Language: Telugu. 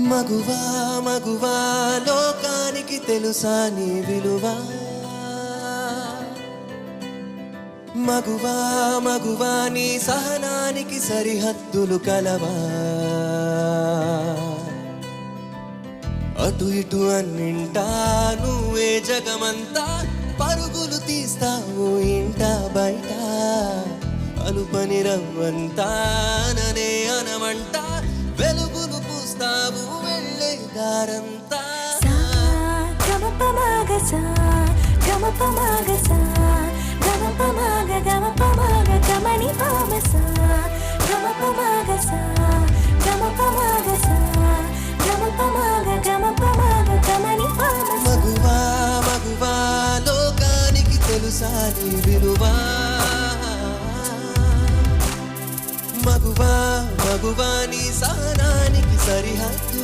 మగువా మగువా లోకానికి తెలుసా నీ విలువ మగువా మగువా నీ సహనానికి సరిహద్దులు కలవా అటు ఇటు అన్నింటా నువ్వే జగమంతా పరుగులు తీస్తావు ఇంట బయట అలుపని రవ్వంతా ననే అనమంట వెలుగులు పూస్తావు వెళ్ళే దారంతా గమపమాగసా గమపమాగసా గమపమాగ గమపమాగ గమని పామసా గమపమాగసా గమపమాగసా గమపమాగ గమపమాగ గమని పామసా మగువా మగువా లోకానికి తెలుసా నీ విలువ మగువా మగువా నీ సహనానికి సరిహద్దు